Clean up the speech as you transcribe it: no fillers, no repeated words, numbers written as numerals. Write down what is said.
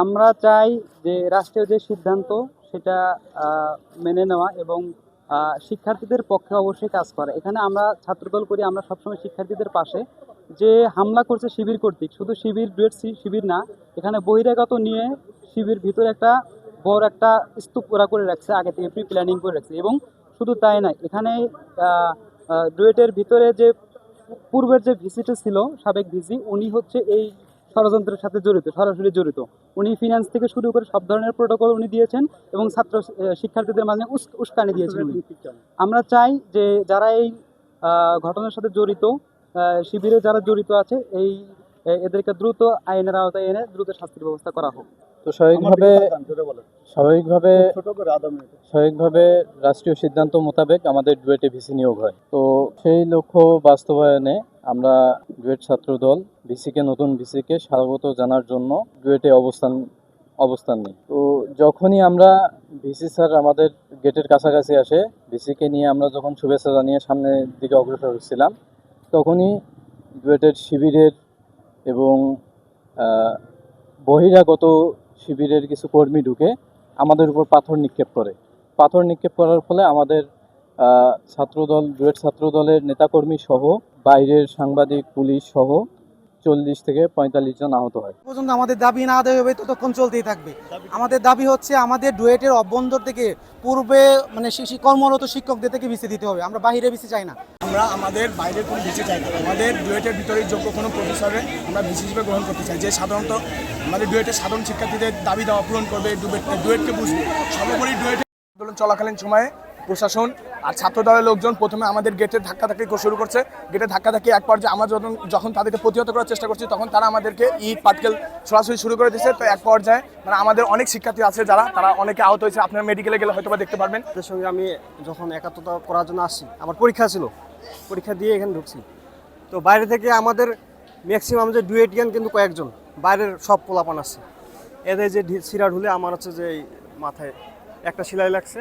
আমরা চাই যে রাষ্ট্রীয় যে সিদ্ধান্ত সেটা মেনে নেওয়া এবং শিক্ষার্থীদের পক্ষে অবশ্যই কাজ করা। এখানে আমরা ছাত্রদল করি, আমরা সবসময় শিক্ষার্থীদের পাশে। যে হামলা করছে শিবির কর্তৃক, শুধু শিবির ডুয়েট শিবির না, এখানে বহিরাগত নিয়ে শিবির ভিতরে একটা বড় একটা স্তূপ ওরা করে রাখছে, আগে থেকে প্রি প্ল্যানিং করে রাখছে। এবং শুধু তাই নয়, এখানে ডুয়েটের ভিতরে যে পূর্বের যে ভিসিটা ছিল, সাবেক ভিসি, উনি হচ্ছে এই ষড়যন্ত্রের সাথে জড়িত, সরাসরি জড়িত। উনি ফিনান্স থেকে শুরু করে সব ধরনের প্রোটোকল উনি দিয়েছেন এবং ছাত্র শিক্ষার্থীদের মাঝে উস্কানি দিয়েছেন উনি। আমরা চাই যে যারা এই ঘটনার সাথে জড়িত, শিবিরে যারা জড়িত আছে, এদেরকে দ্রুত আইনের আওতায় এনে দ্রুত শাস্তির ব্যবস্থা করা হোক। তো স্বাভাবিকভাবে রাষ্ট্রীয় সিদ্ধান্ত মোতাবেক আমাদের ডুয়েটে ভিসি নিয়োগ হয়। তো সেই লক্ষ্য বাস্তবায়নে আমরা ডুয়েট ছাত্রদল নতুন ভিসিকে স্বাগত জানার জন্য ডুয়েটে অবস্থান নিই। তো যখনই আমরা ভিসি স্যার আমাদের গেটের কাছাকাছি আসে, ভিসিকে নিয়ে আমরা যখন শুভেচ্ছা জানিয়ে সামনের দিকে অগ্রসর হচ্ছিলাম, তখনই ডুয়েটের শিবিরের এবং বহিরাগত শিবিরের কিছু কর্মী ঢুকে আমাদের উপর পাথর নিক্ষেপ করার ফলে আমাদের ডুয়েট ছাত্রদলের নেতাকর্মী সহ বাইরের সাংবাদিক, পুলিশ সহ 40 থেকে 45 জন আহত হয়। পর্যন্ত আমাদের দাবি না আদায় হবে ততক্ষণ চলতেই থাকবে। আমাদের দাবি হচ্ছে আমাদের ডুয়েটের অভ্যন্তর থেকে পূর্বে কর্মরত শিক্ষকদের থেকে ভিসি দিতে হবে। আমরা বাইরে ভিসি চাই না। আমরা আমাদের বাইরের কোনো ভিসি চাই না। আমাদের ডুয়েটের ভিতরে যোগ্য কোনো প্রফেসরে আমরা ভিসি হিসেবে গ্রহণ করতে চাই, যে সাধারণত আমাদের ডুয়েটের সাধারণ শিক্ষার্থীদের দাবি দেওয়া পূরণ করবে, ডুয়েটকে বুঝবে। সর্বোপরি ডুয়েটের আন্দোলন চলাকালীন সময়ে প্রশাসন আর ছাত্রদলের লোকজন প্রথমে আমাদের গেটে ধাক্কাধাক্কি শুরু করছে। গেটে ধাক্কাধাক্কি এক পর্যায়ে আমরা যখন তাদেরকে প্রতিহত করার চেষ্টা করছি, তখন তারা আমাদেরকে ইট পাটকেল ছোড়াছুড়ি শুরু করে দিচ্ছে। তো এক পর্যায়ে আমাদের অনেক শিক্ষার্থী আছে তারা অনেকে আহত হয়েছে। আপনারা মেডিকেলে গেলে হয়তো বা দেখতে পারবেন। তাদের সঙ্গে আমি যখন একাত্মতা করার জন্য আসছি, আমার পরীক্ষা ছিল, পরীক্ষা দিয়ে এখানে ঢুকছি। তো বাইরে থেকে আমাদের ম্যাক্সিমাম যে ডুয়েটিয়ান কিন্তু কয়েকজন, বাইরের সব পোলাপান আসছে। এদের যে শিরা ঢুলে আমার হচ্ছে যে মাথায় একটা সেলাই লাগছে।